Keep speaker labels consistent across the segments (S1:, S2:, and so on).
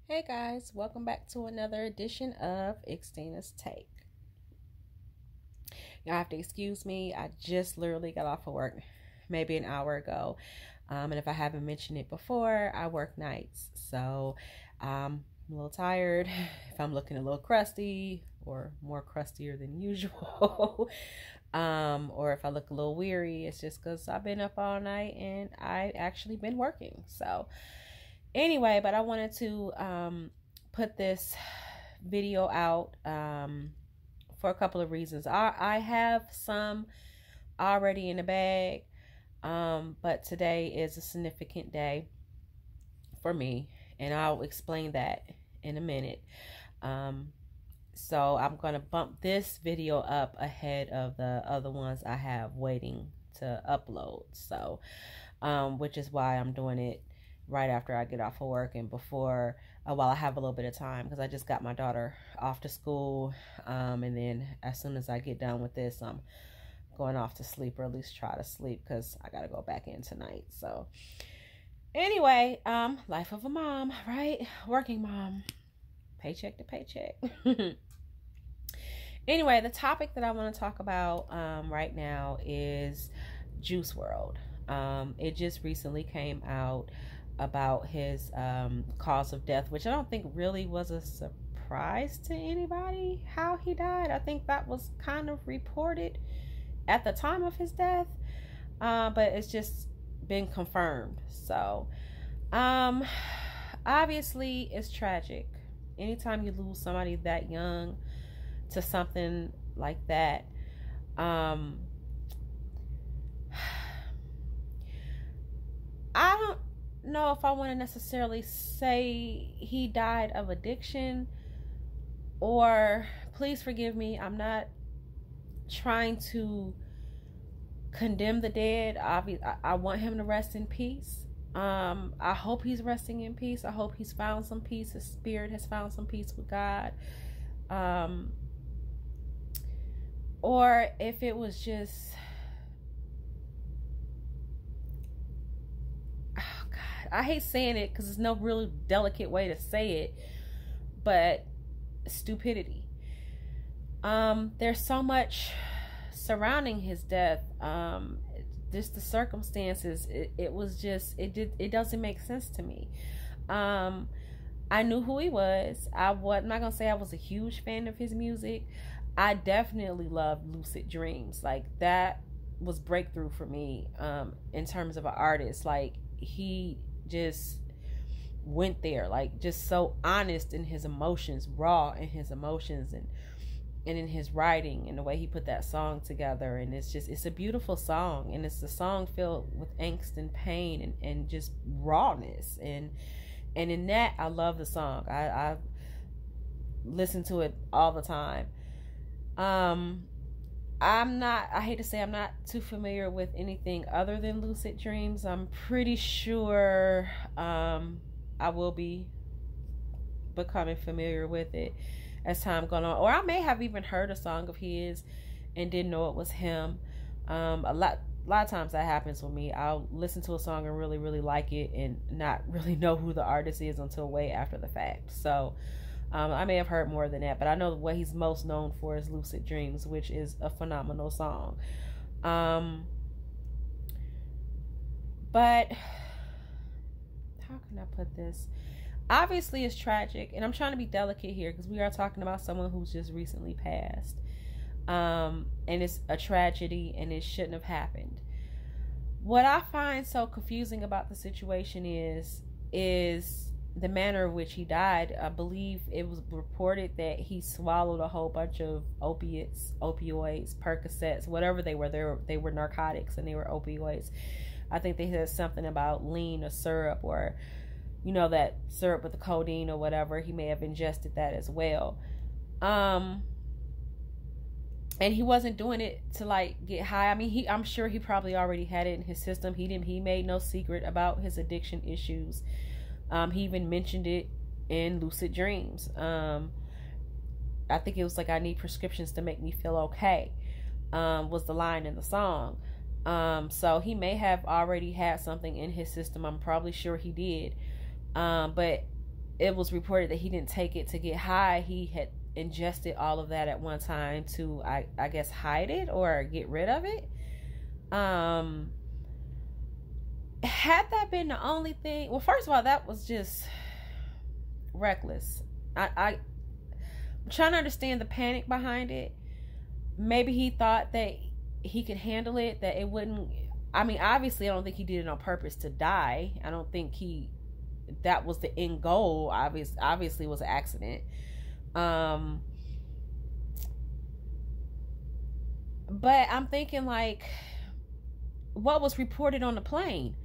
S1: Hey guys, welcome back to another edition of Xtina's Take. Y'all have to excuse me. I just literally got off of work maybe an hour ago. And if I haven't mentioned it before, I work nights. So I'm a little tired. If I'm looking a little crusty or more crustier than usual, or if I look a little weary, it's just because I've been up all night and I actually been working. So anyway, but I wanted to put this video out for a couple of reasons. I have some already in the bag, but today is a significant day for me, and I'll explain that in a minute. So I'm going to bump this video up ahead of the other ones I have waiting to upload. So, which is why I'm doing it right after I get off of work and before, while I have a little bit of time, because I just got my daughter off to school, and then as soon as I get done with this, I'm going off to sleep, or at least try to sleep, because I gotta go back in tonight. So anyway, life of a mom, right? Working mom, paycheck to paycheck. Anyway, the topic that I want to talk about right now is Juice WRLD. It just recently came out about his cause of death, which I don't think really was a surprise to anybody how he died. I think that was kind of reported at the time of his death, but it's just been confirmed. So obviously it's tragic anytime you lose somebody that young to something like that. I don't know if I want to necessarily say he died of addiction, or, please forgive me, I'm not trying to condemn the dead. I want him to rest in peace. I hope he's resting in peace. I hope he's found some peace. His spirit has found some peace with God. Or if it was just, oh God, I hate saying it because there's no really delicate way to say it, but stupidity. There's so much surrounding his death. Just the circumstances. It doesn't make sense to me. I knew who he was. I'm not gonna say I was a huge fan of his music. I definitely loved Lucid Dreams. Like, that was breakthrough for me in terms of an artist. Like, he just went there, like, just so honest in his emotions, raw in his emotions, and in his writing, and the way he put that song together. And it's a beautiful song, and it's a song filled with angst and pain and just rawness, and in that, I love the song. I listen to it all the time. I hate to say, I'm not too familiar with anything other than Lucid Dreams. I'm pretty sure I will be becoming familiar with it as time goes on, or I may have even heard a song of his and didn't know it was him. A lot of times that happens with me. I'll listen to a song and really, really like it and not really know who the artist is until way after the fact. So I may have heard more than that, but I know what he's most known for is Lucid Dreams, which is a phenomenal song. But how can I put this? Obviously, it's tragic, and I'm trying to be delicate here because we are talking about someone who's just recently passed. And it's a tragedy, and it shouldn't have happened. What I find so confusing about the situation is the manner in which he died. I believe it was reported that he swallowed a whole bunch of opioids, Percocets, whatever they were. They were narcotics, and they were opioids. I think they said something about lean or syrup, or, you know, that syrup with the codeine or whatever. He may have ingested that as well. And he wasn't doing it to, like, get high. I mean, I'm sure he probably already had it in his system. He made no secret about his addiction issues. He even mentioned it in Lucid Dreams. I think it was like, I need prescriptions to make me feel okay, was the line in the song. So he may have already had something in his system. I'm probably sure he did. But it was reported that he didn't take it to get high. He had ingested all of that at one time to, I guess, hide it or get rid of it. Had that been the only thing, well, first of all, that was just reckless. I'm trying to understand the panic behind it. Maybe he thought that he could handle it, that it wouldn't. I mean, obviously, I don't think he did it on purpose to die. I don't think that was the end goal. Obviously, it was an accident. But I'm thinking, like, what was reported on the plane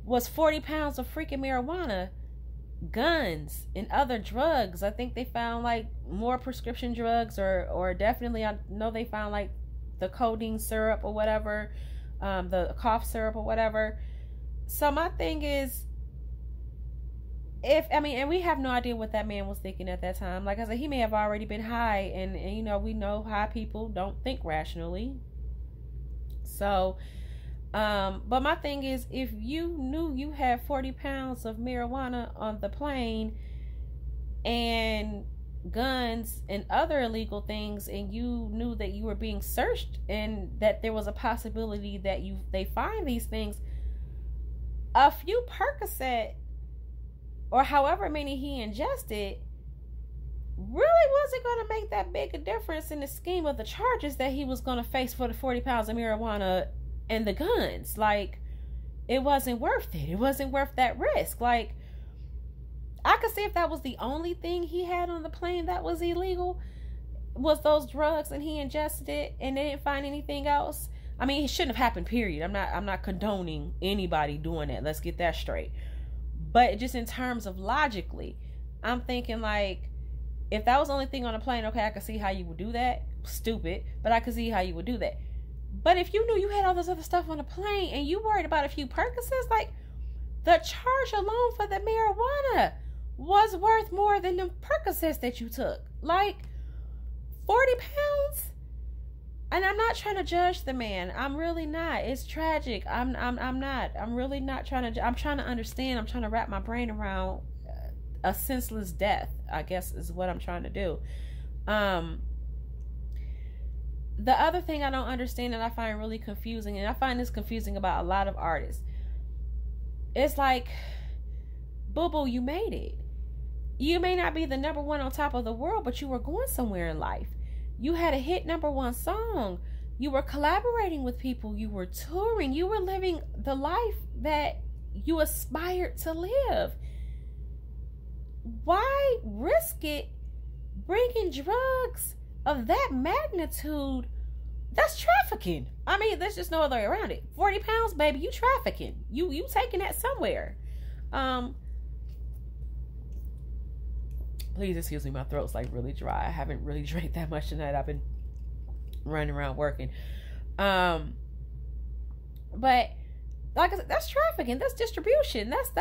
S1: was 40 pounds of freaking marijuana, guns, and other drugs. I think they found like more prescription drugs, or definitely, I know they found like the codeine syrup or whatever, the cough syrup or whatever. So my thing is, and we have no idea what that man was thinking at that time. Like I said, he may have already been high, and you know, we know high people don't think rationally. So, but my thing is, if you knew you had 40 pounds of marijuana on the plane and guns and other illegal things, and you knew that you were being searched and that there was a possibility that they find these things, a few Percocet or however many he ingested really wasn't going to make that big a difference in the scheme of the charges that he was going to face for the 40 pounds of marijuana and the guns. Like, it wasn't worth it. It wasn't worth that risk. Like, I could see if that was the only thing he had on the plane that was illegal, was those drugs, and he ingested it and they didn't find anything else. I mean, it shouldn't have happened, period. I'm not condoning anybody doing that. Let's get that straight. But just in terms of logically, I'm thinking, like, if that was the only thing on the plane, okay, I could see how you would do that. Stupid, but I could see how you would do that. But if you knew you had all this other stuff on the plane and you worried about a few Percocets, like, the charge alone for the marijuana was worth more than the Percocets that you took. Like, 40 pounds? And I'm not trying to judge the man. I'm really not. It's tragic. I'm not. I'm really not trying to. I'm trying to understand. I'm trying to wrap my brain around a senseless death, I guess, is what I'm trying to do. The other thing I don't understand, and I find really confusing, and I find this confusing about a lot of artists, it's like, boo-boo, you made it. You may not be the number one on top of the world, but you were going somewhere in life. You had a hit #1 song. You were collaborating with people. You were touring. You were living the life that you aspired to live. Why risk it bringing drugs of that magnitude? That's trafficking. I mean, there's just no other way around it. 40 pounds, baby, you trafficking. You taking that somewhere. Please excuse me, my throat's like really dry. I haven't really drank that much tonight. I've been running around working. But like I said, that's trafficking. That's distribution. That's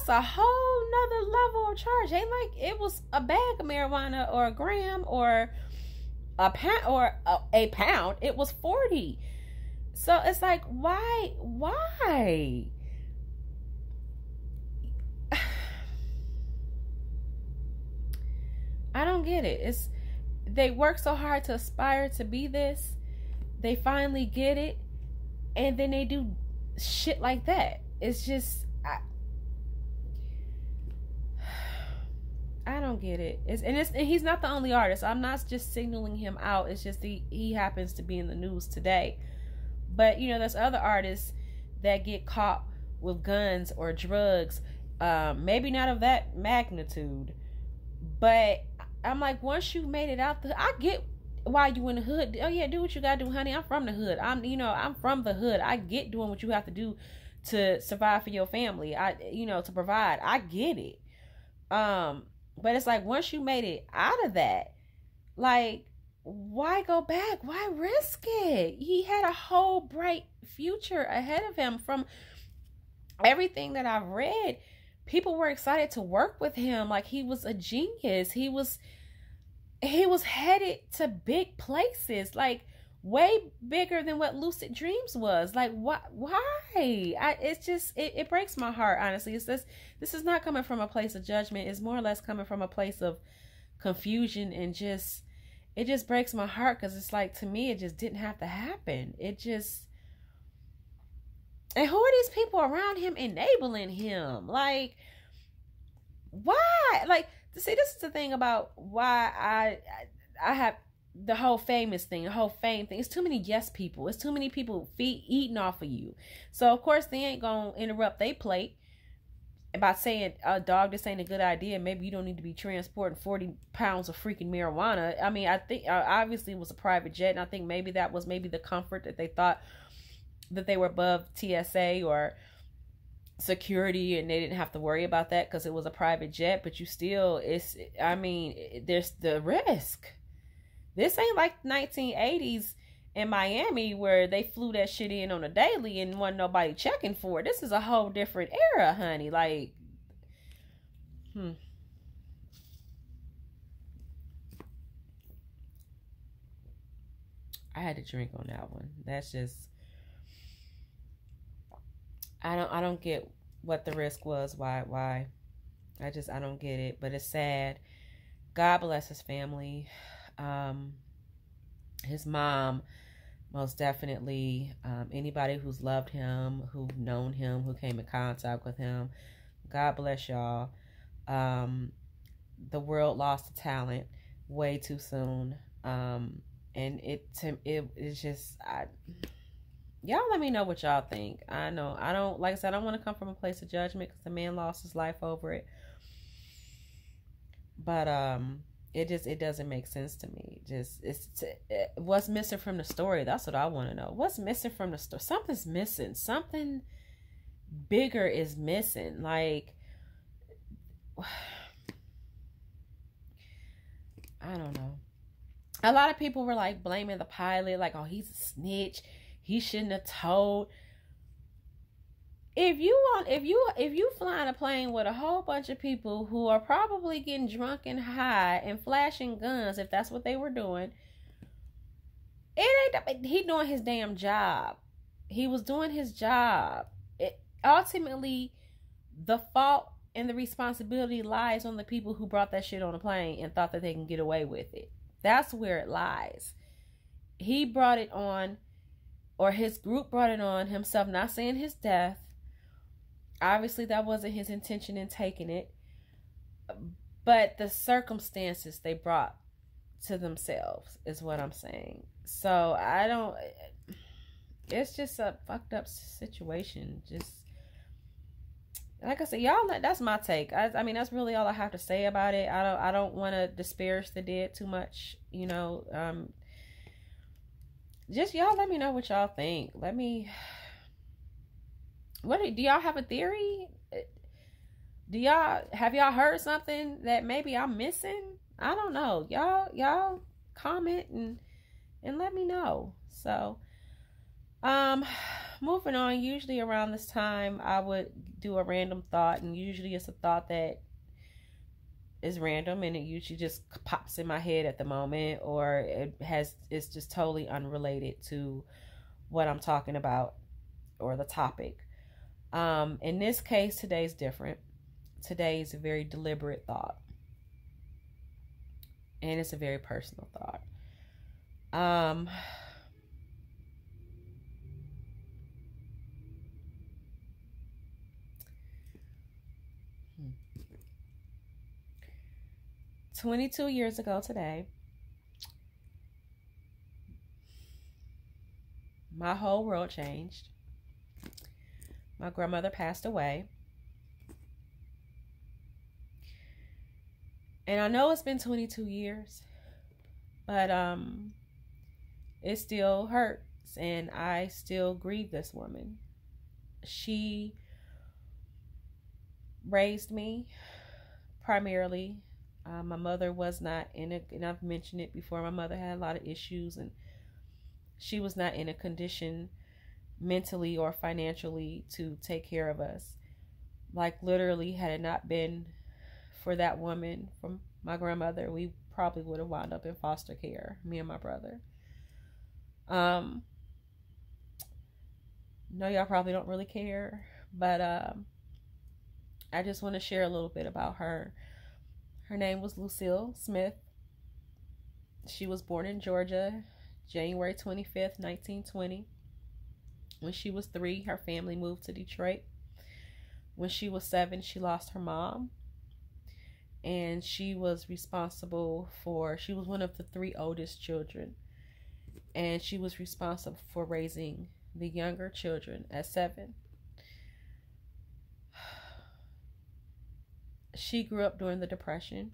S1: a whole nother level of charge. Ain't like it was a bag of marijuana or a gram or a pound or a pound. It was 40. So it's like, why? I don't get it. They work so hard to aspire to be this. They finally get it, and then they do shit like that. It's just, I don't get it. And he's not the only artist. I'm not just signaling him out. It's just he happens to be in the news today. But you know, there's other artists that get caught with guns or drugs. Maybe not of that magnitude, but I'm like, once you made it out I get why you in the hood. Oh yeah, do what you gotta do, honey. I'm from the hood. I'm from the hood. I get doing what you have to do to survive for your family. To provide. I get it. But it's like, once you made it out of that, like, why go back? Why risk it? He had a whole bright future ahead of him. From everything that I've read, people were excited to work with him. Like, he was a genius. He was headed to big places. Like, way bigger than what lucid dreams was. Like, why? It breaks my heart, honestly. It's this is not coming from a place of judgment. It's more or less coming from a place of confusion, and it just breaks my heart, because it's like, to me, it just didn't have to happen. And who are these people around him enabling him? Like, why? Like, see, this is the thing about why I have the whole famous thing, the whole fame thing. It's too many yes people. It's too many people eating off of you. So of course they ain't gonna interrupt they plate by saying, dog, this ain't a good idea. Maybe you don't need to be transporting 40 pounds of freaking marijuana. I mean, I think obviously it was a private jet, and I think maybe that was maybe the comfort that they thought that they were above TSA or security, and they didn't have to worry about that because it was a private jet. But you still, there's the risk. This ain't like 1980s in Miami where they flew that shit in on a daily and wasn't nobody checking for it. This is a whole different era, honey. Like, I had to drink on that one. That's just, I don't get what the risk was. Why? I don't get it. But it's sad. God bless his family. His mom, most definitely. Anybody who's loved him, who've known him, who came in contact with him, God bless y'all. The world lost a talent way too soon. And it's just, y'all let me know what y'all think. I know I don't, like I said, I don't want to come from a place of judgment because the man lost his life over it. But it doesn't make sense to me. What's missing from the story? That's what I want to know. What's missing from the story? Something's missing. Something bigger is missing. Like, I don't know. A lot of people were like blaming the pilot, like, oh, he's a snitch. He shouldn't have told. If you flying a plane with a whole bunch of people who are probably getting drunk and high and flashing guns, if that's what they were doing, he doing his damn job. He was doing his job. Ultimately, the fault and the responsibility lies on the people who brought that shit on the plane and thought that they can get away with it. That's where it lies. He brought it on, or his group brought it on himself, not saying his death. Obviously, that wasn't his intention in taking it. But the circumstances they brought to themselves is what I'm saying. So, it's just a fucked up situation. Just, like I said, y'all, that's my take. I mean, that's really all I have to say about it. I don't want to disparage the dead too much, you know. Just y'all let me know what y'all think. Do y'all have a theory? Have y'all heard something that maybe I'm missing? I don't know. Y'all comment and let me know. So, moving on. Usually around this time, I would do a random thought, and usually it's a thought that is random, and it usually just pops in my head at the moment, or it's just totally unrelated to what I'm talking about or the topic. In this case, today's different. Today's a very deliberate thought, and it's a very personal thought. 22 years ago today, my whole world changed. My grandmother passed away. And I know it's been 22 years, but it still hurts, and I still grieve this woman. She raised me primarily. My mother was not and I've mentioned it before, my mother had a lot of issues, and she was not in a condition mentally or financially to take care of us. Like, literally, had it not been for that woman, from my grandmother, we probably would have wound up in foster care, me and my brother. Um, no, y'all probably don't really care, but I just want to share a little bit about her. Her name was Lucille Smith. She was born in Georgia, January 25th, 1920. When she was 3, her family moved to Detroit. When she was 7, she lost her mom. And she was responsible for, she was one of the 3 oldest children. And she was responsible for raising the younger children at 7. She grew up during the Depression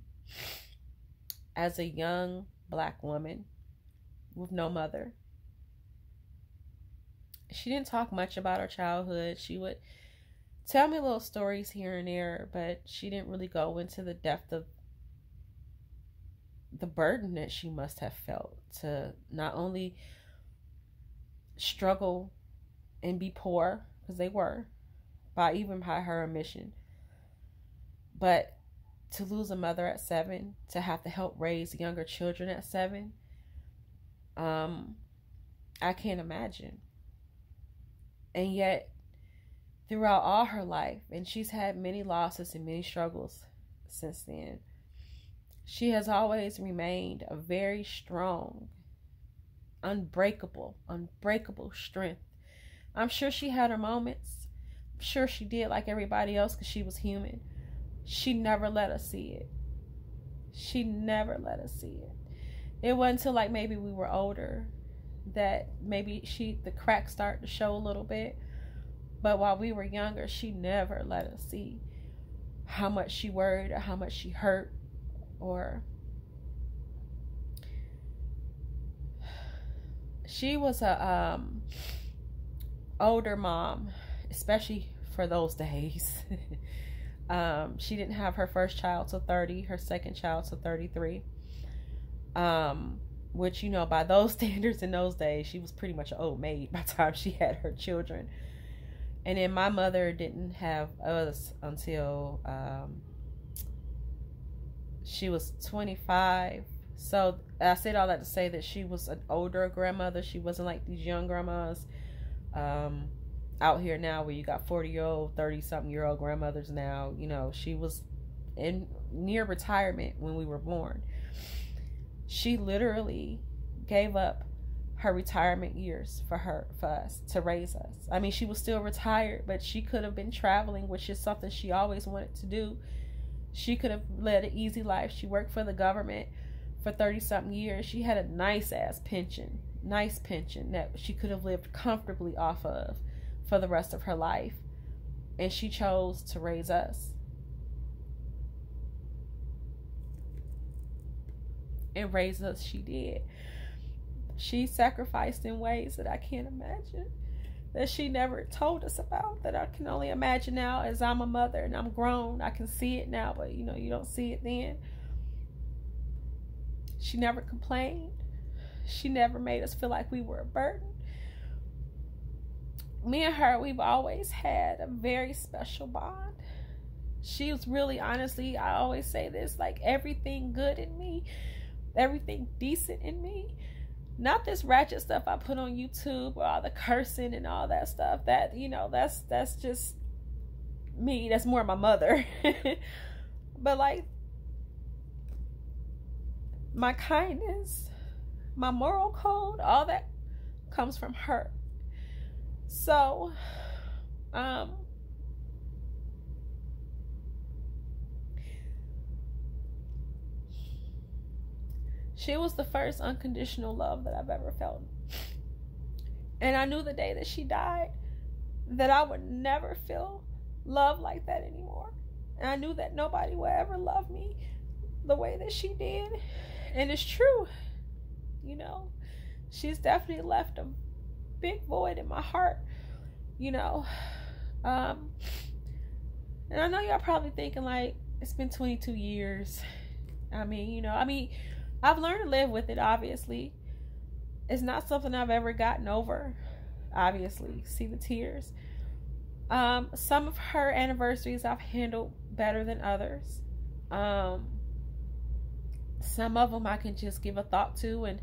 S1: as a young Black woman with no mother. She didn't talk much about her childhood. She would tell me little stories here and there, but she didn't really go into the depth of the burden that she must have felt to not only struggle and be poor, because they were, by her admission, but to lose a mother at 7, to have to help raise younger children at 7, I can't imagine. And yet, throughout all her life, and she's had many losses and many struggles since then, she has always remained a very strong, unbreakable strength. I'm sure she had her moments. I'm sure she did, like everybody else, because she was human. She never let us see it. She never let us see it. It wasn't until like maybe we were older that maybe the cracks started to show a little bit. But while we were younger, she never let us see how much she worried or how much she hurt. Or she was a older mom, especially for those days. She didn't have her first child till 30, her second child till 33. Which, you know, by those standards in those days, she was pretty much an old maid by the time she had her children. And then my mother didn't have us until she was 25. So I said all that to say that she was an older grandmother. She wasn't like these young grandmas out here now where you got 40-year-old, 30-something-year-old grandmothers now. You know, she was in near retirement when we were born. She literally gave up her retirement years for us to raise us. I mean, she was still retired, but she could have been traveling, which is something she always wanted to do. She could have led an easy life. She worked for the government for 30-something years. She had a nice pension that she could have lived comfortably off of for the rest of her life. And she chose to raise us. And raise us she did. She sacrificed in ways that I can't imagine, that she never told us about, that I can only imagine now as I'm a mother and I'm grown. I can see it now, but you know, you don't see it then. She never complained. She never made us feel like we were a burden. Me and her, we've always had a very special bond. She was really, honestly, I always say this, like everything good in me, everything decent in me. Not this ratchet stuff I put on YouTube or all the cursing and all that stuff. That, you know, that's just me. That's more my mother. But like my kindness, my moral code, all that comes from her. So, she was the first unconditional love that I've ever felt. And I knew the day that she died that I would never feel love like that anymore. And I knew that nobody would ever love me the way that she did. And it's true. You know, she's definitely left a big void in my heart, you know. And I know y'all probably thinking like, it's been 22 years. I mean, you know, I've learned to live with it, obviously. It's not something I've ever gotten over, obviously. See the tears. Some of her anniversaries I've handled better than others. Some of them I can just give a thought to and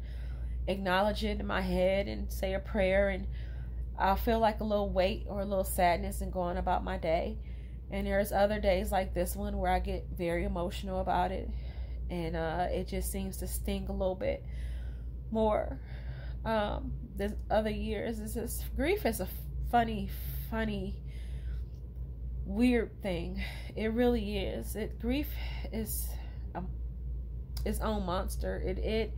S1: acknowledge it in my head and say a prayer, and I'll feel like a little weight or a little sadness and going about my day. And there's other days like this one where I get very emotional about it, and it just seems to sting a little bit more. There's other years. Grief is a funny, weird thing. It really is. Grief is its own monster. It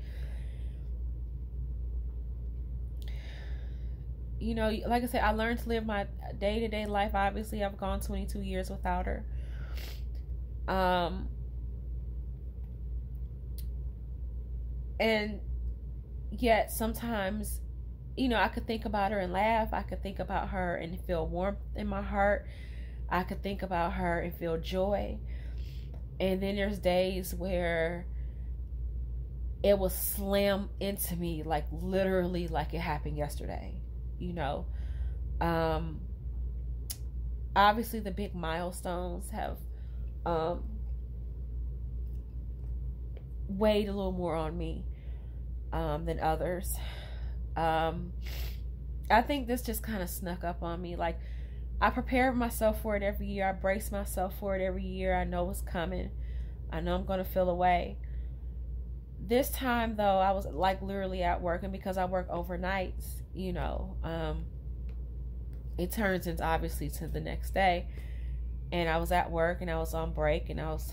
S1: you know, like I said, I learned to live my day-to-day life. Obviously, I've gone 22 years without her. And yet sometimes, you know, I could think about her and laugh. I could think about her and feel warmth in my heart. I could think about her and feel joy. And then there's days where it will slam into me, like literally like it happened yesterday. You know, obviously the big milestones have weighed a little more on me than others. I think this just kind of snuck up on me. Like, I prepare myself for it every year. I brace myself for it every year. I know what's coming. I know I'm going to feel away. This time, though, I was like literally at work, and because I work overnights, you know, it turns into obviously to the next day. And I was at work and I was on break, and I was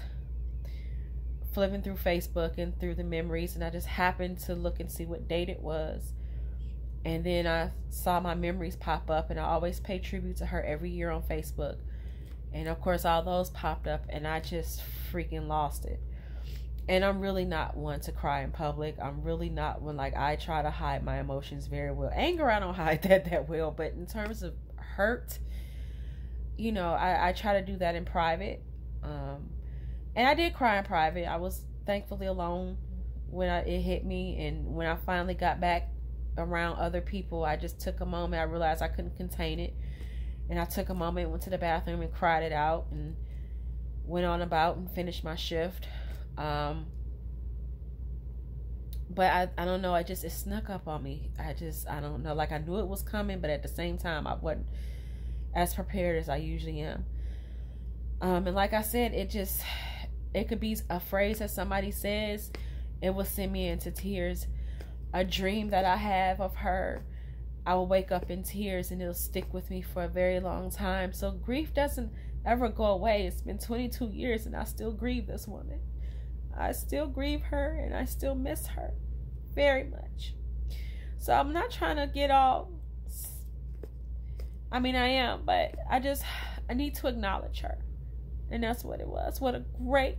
S1: flipping through Facebook and through the memories, and I just happened to look and see what date it was. And then I saw my memories pop up, and I always pay tribute to her every year on Facebook. And of course, all those popped up, and I just freaking lost it. And I'm really not one to cry in public. I'm really not one, like, I try to hide my emotions very well. Anger, I don't hide that well. But in terms of hurt, you know, I try to do that in private. And I did cry in private. I was thankfully alone when it hit me. And when I finally got back around other people, I just took a moment. I realized I couldn't contain it. And I took a moment, went to the bathroom and cried it out, and went on about and finished my shift. But I don't know, it snuck up on me. I don't know, like I knew it was coming, but at the same time, I wasn't as prepared as I usually am. And like I said, it could be a phrase that somebody says, it will send me into tears. A dream that I have of her, I will wake up in tears, and it'll stick with me for a very long time. So grief doesn't ever go away. It's been 22 years, and I still grieve this woman. I still grieve her, and I still miss her very much. So I'm not trying to get all, I mean, I am, but I need to acknowledge her. And that's what it was. What a great,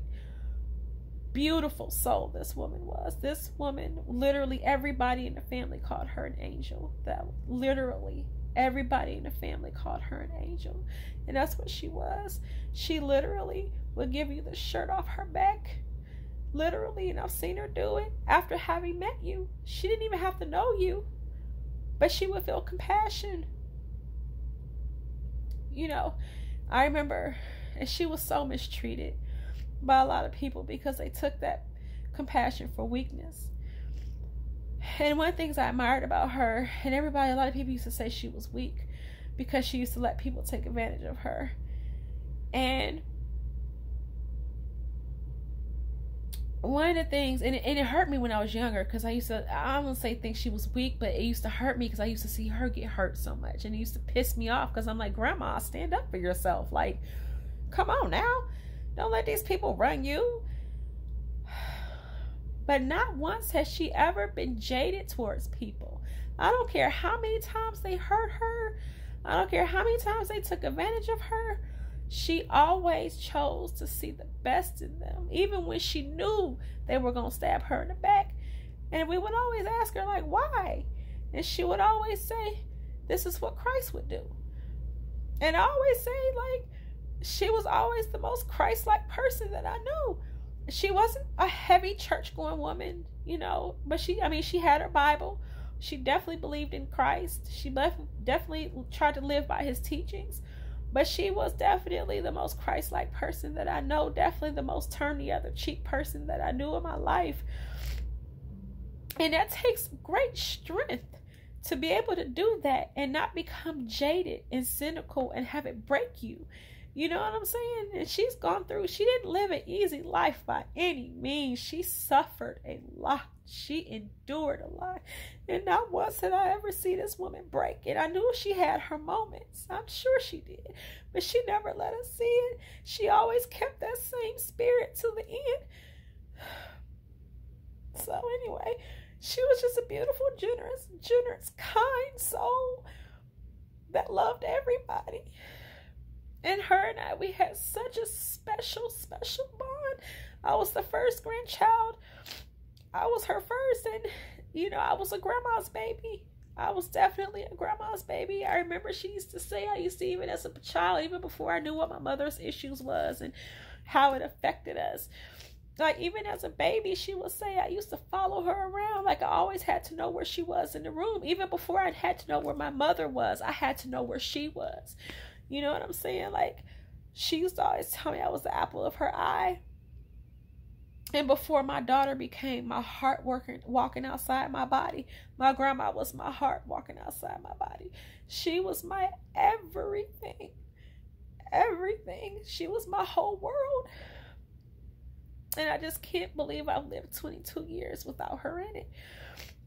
S1: beautiful soul this woman was. This woman, literally everybody in the family called her an angel. That literally everybody in the family called her an angel. And that's what she was. She literally would give you the shirt off her back. Literally, and I've seen her do it after having met you. She didn't even have to know you, but she would feel compassion. You know, I remember, and she was so mistreated by a lot of people because they took that compassion for weakness. And one of the things I admired about her, and a lot of people used to say she was weak because she used to let people take advantage of her. And one of the things, and it hurt me when I was younger, because I don't want to say think she was weak, but it used to hurt me because I used to see her get hurt so much, and it used to piss me off because I'm like, Grandma, stand up for yourself. Like, come on now, don't let these people run you. But not once has she ever been jaded towards people. I don't care how many times they hurt her. I don't care how many times they took advantage of her. She always chose to see the best in them, even when she knew they were going to stab her in the back. And we would always ask her, like, why? And she would always say, this is what Christ would do. And I always say, like, she was always the most Christ-like person that I knew. She wasn't a heavy church-going woman, you know, but she had her Bible. She definitely believed in Christ. She definitely tried to live by his teachings. But she was definitely the most Christ-like person that I know. Definitely the most turn the other cheek person that I knew in my life. And that takes great strength to be able to do that and not become jaded and cynical and have it break you. You know what I'm saying? And she's gone through, she didn't live an easy life by any means. She suffered a lot. She endured a lot. And not once did I ever see this woman break. And I knew she had her moments. I'm sure she did. But she never let us see it. She always kept that same spirit to the end. So anyway, she was just a beautiful, generous, kind soul that loved everybody. And her and I, we had such a special bond. I was the first grandchild. I was her first, and, you know, I was a grandma's baby. I was definitely a grandma's baby. I remember she used to say, I used to, even as a child, even before I knew what my mother's issues was and how it affected us. Like, even as a baby, she would say, I used to follow her around. Like, I always had to know where she was in the room. Even before I had to know where my mother was, I had to know where she was. You know what I'm saying? Like, she used to always tell me I was the apple of her eye. And before my daughter became my heart walking outside my body, my grandma was my heart walking outside my body. She was my everything. Everything. She was my whole world. And I just can't believe I've lived 22 years without her in it.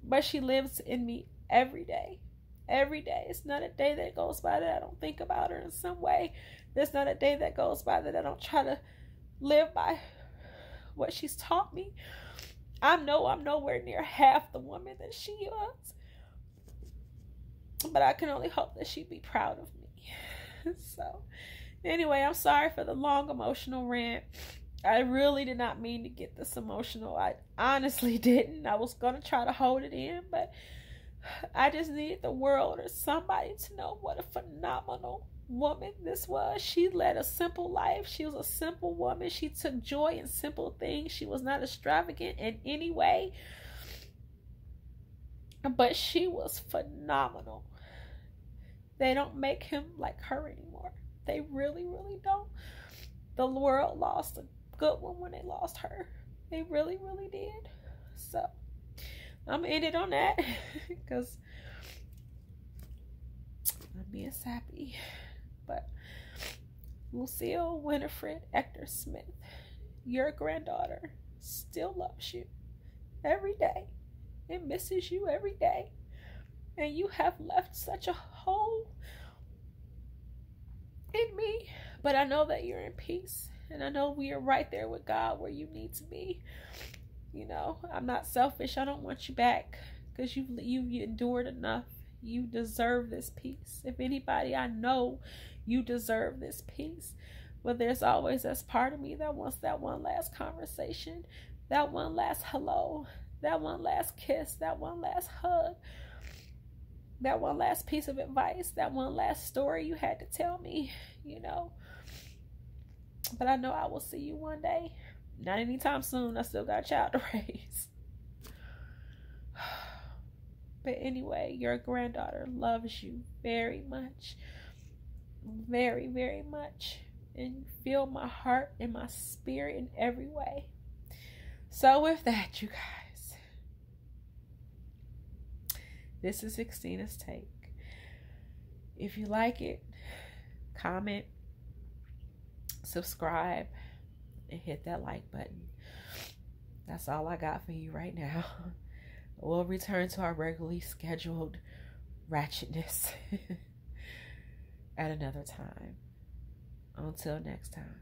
S1: But she lives in me every day. Every day. It's not a day that goes by that I don't think about her in some way. There's not a day that goes by that I don't try to live by what she's taught me. I'm nowhere near half the woman that she was. But I can only hope that she'd be proud of me. So, anyway, I'm sorry for the long emotional rant. I really did not mean to get this emotional. I honestly didn't. I was going to try to hold it in, but I just needed the world or somebody to know what a phenomenal woman this was. She led a simple life. She was a simple woman. She took joy in simple things. She was not extravagant in any way, but she was phenomenal. They don't make him like her anymore. They really, really don't. The world lost a good one when they lost her. They really, really did. So I'm gonna end it on that because I'm being sappy. But Lucille Winifred Ector Smith, your granddaughter, still loves you every day and misses you every day. And you have left such a hole in me. But I know that you're in peace. And I know we are right there with God where you need to be. You know, I'm not selfish. I don't want you back because you've endured enough. You deserve this peace. If anybody, I know you deserve this peace. But there's always this part of me that wants that one last conversation, that one last hello, that one last kiss, that one last hug, that one last piece of advice, that one last story you had to tell me, you know. But I know I will see you one day. Not anytime soon. I still got a child to raise. But anyway, your granddaughter loves you very much. Very, very much. And you feel my heart and my spirit in every way. So with that, you guys, this is Xtina's Take. If you like it, comment, subscribe, and hit that like button. That's all I got for you right now. We'll return to our regularly scheduled ratchetness at another time. Until next time.